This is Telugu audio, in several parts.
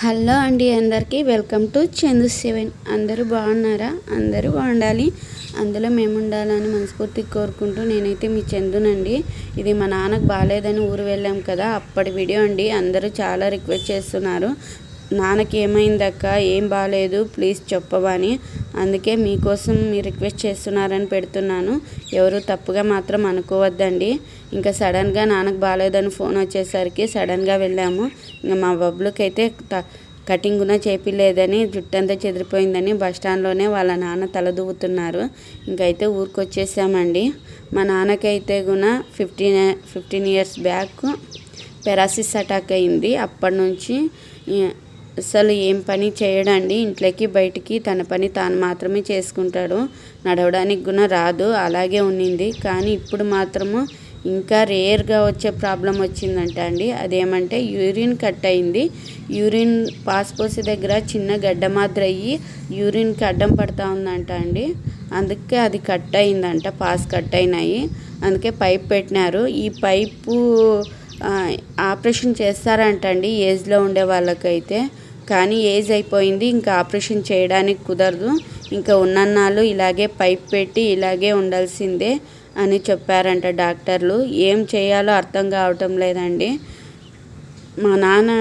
హలో అండి, అందరికీ వెల్కమ్ టు చందు సెవెన్. అందరూ బాగున్నారా? అందరూ బాగుండాలి, అందులో మేము ఉండాలని మనస్ఫూర్తిగా కోరుకుంటూ నేనైతే మీ చందునండి. ఇది మా నాన్నకు బాగాలేదని ఊరు వెళ్ళాం కదా, అప్పటి వీడియో అండి. అందరూ చాలా రిక్వెస్ట్ చేస్తున్నారు, నాన్నకి ఏమైందక్క, ఏం బాగాలేదు, ప్లీజ్ చెప్పవా అని. అందుకే మీకోసం మీరు రిక్వెస్ట్ చేస్తున్నారని పెడుతున్నాను. ఎవరు తప్పుగా మాత్రం అనుకోవద్దండి. ఇంకా సడన్గా నాన్నకు బాగాలేదని ఫోన్ వచ్చేసరికి సడన్గా వెళ్ళాము. ఇంకా మా బబ్బులకి అయితే కటింగ్ కూడా చేపిలేదని, జుట్టంతా చెదిరిపోయిందని బస్టాండ్లోనే వాళ్ళ నాన్న తలదూవుతున్నారు. ఇంకైతే ఊరికి వచ్చేసామండి. మా నాన్నకైతే కూడా 15 ఇయర్స్ బ్యాక్ పెరాసిస్ అటాక్ అయింది. అప్పటి నుంచి అసలు ఏం పని చేయడండి. ఇంట్లోకి బయటికి తన పని తాను మాత్రమే చేసుకుంటాడు. నడవడానికి కూడా రాదు, అలాగే ఉన్నింది. కానీ ఇప్పుడు మాత్రము ఇంకా రేర్గా వచ్చే ప్రాబ్లం వచ్చిందంట అండి. అదేమంటే యూరిన్ కట్ అయింది. యూరిన్ పాస్ పోసే దగ్గర చిన్న గడ్డ మాదిరి అయ్యి యూరిన్కి అడ్డం పడుతూ ఉందంట అండి. అందుకే అది కట్ అయిందంట, పాస్ కట్ అయినాయి. అందుకే పైప్ పెట్టినారు. ఈ పైపు ఆపరేషన్ చేస్తారంటండి ఏజ్లో ఉండే వాళ్ళకైతే. కానీ ఏజ్ అయిపోయింది, ఇంకా ఆపరేషన్ చేయడానికి కుదరదు. ఇంకా ఉన్నన్నాళ్ళు ఇలాగే పైప్ పెట్టి ఇలాగే ఉండాల్సిందే అని చెప్పారంట డాక్టర్లు. ఏం చేయాలో అర్థం కావటం లేదండి. మా నాన్న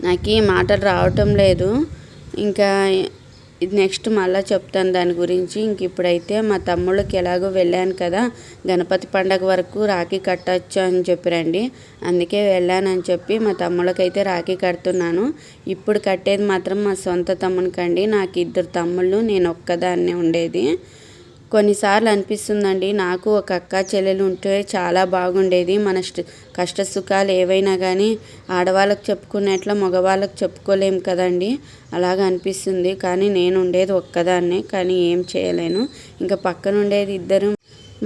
నాకు మాటలు రావటం లేదు. ఇంకా ఇది నెక్స్ట్ మళ్ళీ చెప్తాను దాని గురించి. ఇంక ఇప్పుడైతే మా తమ్ముళ్ళకి ఎలాగో వెళ్ళాను కదా, గణపతి పండగ వరకు రాఖీ కట్టచ్చు అని చెప్పిరండి. అందుకే వెళ్ళానని చెప్పి మా తమ్ముళ్ళకైతే రాఖీ కడుతున్నాను. ఇప్పుడు కట్టేది మాత్రం మా సొంత తమ్మునికండి. నాకు 2 తమ్ముళ్ళు, నేను ఒక్కదాన్నే ఉండేది. కొన్నిసార్లు అనిపిస్తుందండి, నాకు ఒక అక్క చెల్లెలు ఉంటే చాలా బాగుండేది. మన కష్ట సుఖాలు ఏవైనా కానీ ఆడవాళ్ళకి చెప్పుకునేట్లా మగవాళ్ళకి చెప్పుకోలేము కదండి, అలాగ అనిపిస్తుంది. కానీ నేను ఉండేది ఒక్కదాన్నే, కానీ ఏం చేయలేను. ఇంకా పక్కన ఉండేది 2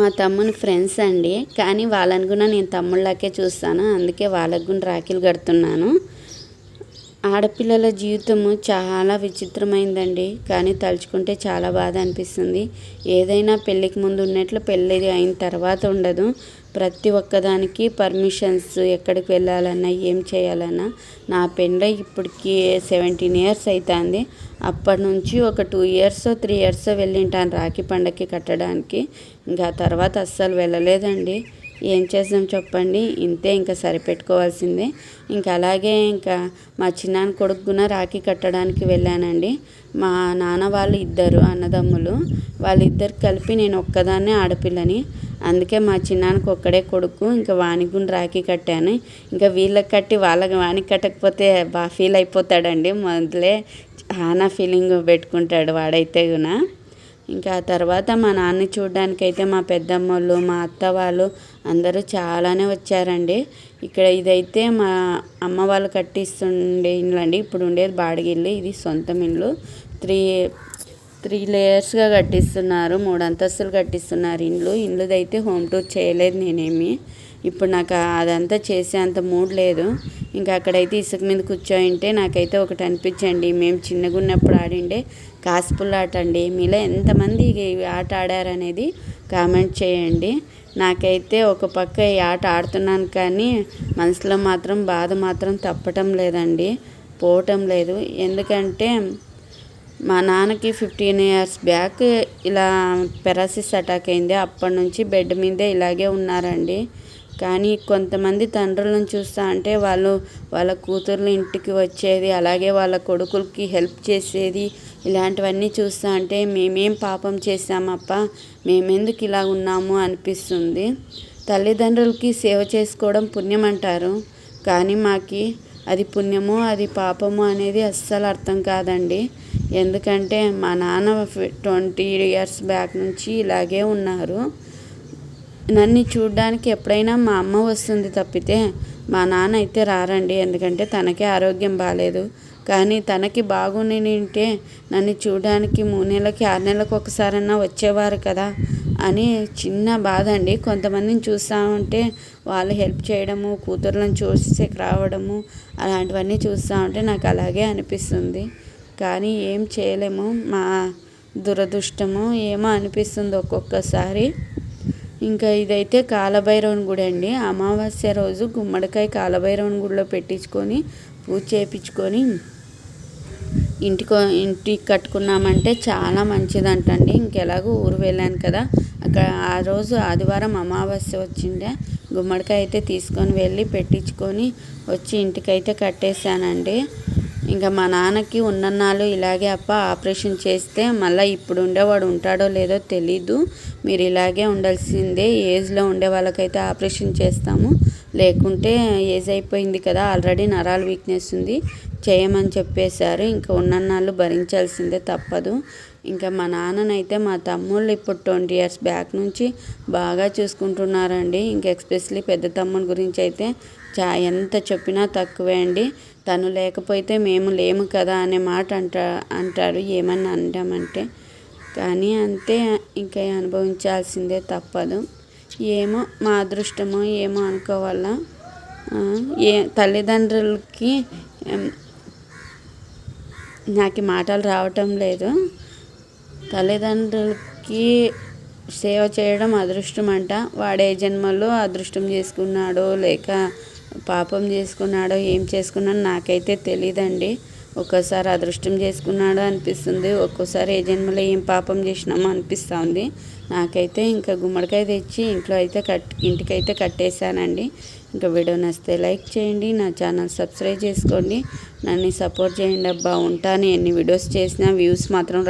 మా తమ్ముని ఫ్రెండ్స్ అండి. కానీ వాళ్ళని కూడా నేను తమ్ముళ్ళకే చూస్తాను. అందుకే వాళ్ళకు కూడా రాఖీలు కడుతున్నాను. ఆడపిల్లల జీవితము చాలా విచిత్రమైందండి. కానీ తలుచుకుంటే చాలా బాధ అనిపిస్తుంది. ఏదైనా పెళ్ళికి ముందు ఉన్నట్లు పెళ్ళి అయిన తర్వాత ఉండదు. ప్రతి ఒక్కదానికి పర్మిషన్స్, ఎక్కడికి వెళ్ళాలన్నా ఏం చేయాలన్నా. నా పెళ్ళి ఇప్పటికి 17 ఇయర్స్ అవుతుంది. అప్పటి నుంచి ఒక 2 ఇయర్స్ 3 ఇయర్స్ వెళ్ళింటాను రాఖీ పండగకి కట్టడానికి. ఇంకా తర్వాత అస్సలు వెళ్ళలేదండి. ఏం చేద్దాం చెప్పండి, ఇంతే, ఇంకా సరిపెట్టుకోవాల్సిందే. ఇంకా అలాగే ఇంకా మా చిన్నాన్న కొడుకు కూడా రాఖీ కట్టడానికి వెళ్ళానండి. మా నాన్న వాళ్ళు 2 అన్నదమ్ములు, వాళ్ళిద్దరికి కలిపి నేను ఒక్కదాన్నే ఆడపిల్లని. అందుకే మా చిన్నాన్నకి ఒక్కడే కొడుకు. ఇంకా వానికి కూడా రాఖీ కట్టాను. ఇంకా వీళ్ళకి కట్టి వానికి కట్టకపోతే బాగా ఫీల్ అయిపోతాడండి. మొదలే చాలా ఫీలింగ్ పెట్టుకుంటాడు వాడైతే కూడా. ఇంకా తర్వాత మా నాన్నని చూడడానికైతే మా పెద్దమ్మోళ్ళు, మా అత్త వాళ్ళు అందరూ చాలానే వచ్చారండి. ఇక్కడ ఇదైతే మా అమ్మ వాళ్ళు కట్టిస్తుండే ఇల్లు అండి. ఇప్పుడు ఉండేది బాడిగ ఇల్లు, ఇది సొంతం ఇల్లు. 3 లేయర్స్గా కట్టిస్తున్నారు, 3 అంతస్తులు కట్టిస్తున్నారు ఇల్లుదైతే హోమ్ టూర్ చేయలేదు నేనేమి. ఇప్పుడు నాకు అదంతా చేసే అంత మూడ్ లేదు. ఇంకా అక్కడైతే ఇసుక మీద కూర్చోయింటే నాకైతే ఒకటి అనిపించండి, మేము చిన్నగా ఉన్నప్పుడు ఆడిండే కాసుపుల్ల ఆట అండి. మీలో ఎంతమంది ఆట ఆడారనేది కామెంట్ చేయండి. నాకైతే ఒక పక్క ఈ ఆట ఆడుతున్నాను, కానీ మనసులో మాత్రం బాధ మాత్రం తప్పటం లేదండి, పోవటం లేదు. ఎందుకంటే మా నాన్నకి 15 ఇయర్స్ బ్యాక్ ఇలా పెరాసిస్ అటాక్ అయింది. అప్పటి నుంచి బెడ్ మీదే ఇలాగే ఉన్నారండి. కానీ కొంతమంది తండ్రులను చూస్తా అంటే వాళ్ళ కూతుర్లు ఇంటికి వచ్చేది, అలాగే వాళ్ళ కొడుకులకి హెల్ప్ చేసేది, ఇలాంటివన్నీ చూస్తా అంటే మేమేం పాపం చేసామప్ప, మేమెందుకు ఇలా ఉన్నాము అనిపిస్తుంది. తల్లిదండ్రులకి సేవ చేసుకోవడం పుణ్యం అంటారు, కానీ మాకి అది పుణ్యమో అది పాపమో అనేది అస్సలు అర్థం కాదండి. ఎందుకంటే మా నాన్న 20 ఇయర్స్ బ్యాక్ నుంచి ఇలాగే ఉన్నారు. నన్ను చూడడానికి ఎప్పుడైనా మా అమ్మ వస్తుంది తప్పితే మా నాన్న అయితే రారండి. ఎందుకంటే తనకే ఆరోగ్యం బాగాలేదు. కానీ తనకి బాగుంటే నన్ను చూడడానికి 3 నెలలకి 6 నెలలకు ఒకసారన్నా వచ్చేవారు కదా అని చిన్న బాధ అండి. కొంతమందిని చూస్తూ ఉంటే వాళ్ళు హెల్ప్ చేయడము, కూతుర్లను చూసేకి రావడము, అలాంటివన్నీ చూస్తూ ఉంటే నాకు అలాగే అనిపిస్తుంది. కానీ ఏం చేయలేము, మా దురదృష్టము ఏమో అనిపిస్తుంది ఒక్కొక్కసారి. ఇంకా ఇదైతే కాలభైరవుని గుడి అండి. అమావాస్య రోజు గుమ్మడికాయ కాలభైరవుని గుడిలో పెట్టించుకొని పూజ చేయించుకొని ఇంటికి కట్టుకున్నామంటే చాలా మంచిదంటండి. ఇంకెలాగో ఊరు వెళ్ళాను కదా, అక్కడ ఆ రోజు ఆదివారం అమావాస్య వచ్చిండే. గుమ్మడికాయ అయితే తీసుకొని వెళ్ళి పెట్టించుకొని వచ్చి ఇంటికైతే కట్టేశానండి. ఇంకా మా నాన్నకి ఉన్నన్నాళ్ళు ఇలాగే అప్ప ఆపరేషన్ చేస్తే మళ్ళీ ఇప్పుడు ఉండేవాడు ఉంటాడో లేదో తెలీదు. మీరు ఇలాగే ఉండాల్సిందే, ఏజ్లో ఉండే వాళ్ళకైతే ఆపరేషన్ చేస్తాము, లేకుంటే ఏజ్ అయిపోయింది కదా, ఆల్రెడీ నరాల వీక్నెస్ ఉంది, చేయమని చెప్పేశారు. ఇంకా ఉన్నన్నాళ్ళు భరించాల్సిందే, తప్పదు. ఇంకా మా నాన్ననైతే మా తమ్ముళ్ళు ఇప్పుడు 20 years బ్యాక్ నుంచి బాగా చూసుకుంటున్నారండి. ఇంకా ఎస్పెషలీ పెద్ద తమ్ముడి గురించి అయితే ఎంత చెప్పినా తక్కువే అండి. తను లేకపోతే మేము లేము కదా అనే మాట అంటారు ఏమన్నా అంటామంటే. కానీ అంతే, ఇంకా అనుభవించాల్సిందే, తప్పదు. ఏమో మా అదృష్టమో ఏమో అనుకోవాలా. తల్లిదండ్రులకి నాకు మాటలు రావటం లేదు. తల్లిదండ్రులకి సేవ చేయడం అదృష్టం అంట. వాడే జన్మలో అదృష్టం చేసుకున్నాడో లేక పాపం చేసుకున్నాడో ఏం చేసుకున్నాడో నాకైతే తెలీదండి. ఒక్కోసారి అదృష్టం చేసుకున్నాడో అనిపిస్తుంది, ఒక్కోసారి ఏ జన్మలో ఏం పాపం చేసినామో అనిపిస్తుంది నాకైతే. ఇంకా గుమ్మడికాయ తెచ్చి ఇంటికైతే కట్టేశానండి. ఇంకా వీడియో నచ్చితే లైక్ చేయండి, నా ఛానల్ సబ్స్క్రైబ్ చేసుకోండి, నన్ను సపోర్ట్ చేయండి అబ్బా. ఉంటాను, ఎన్ని వీడియోస్ చేసినా వ్యూస్ మాత్రం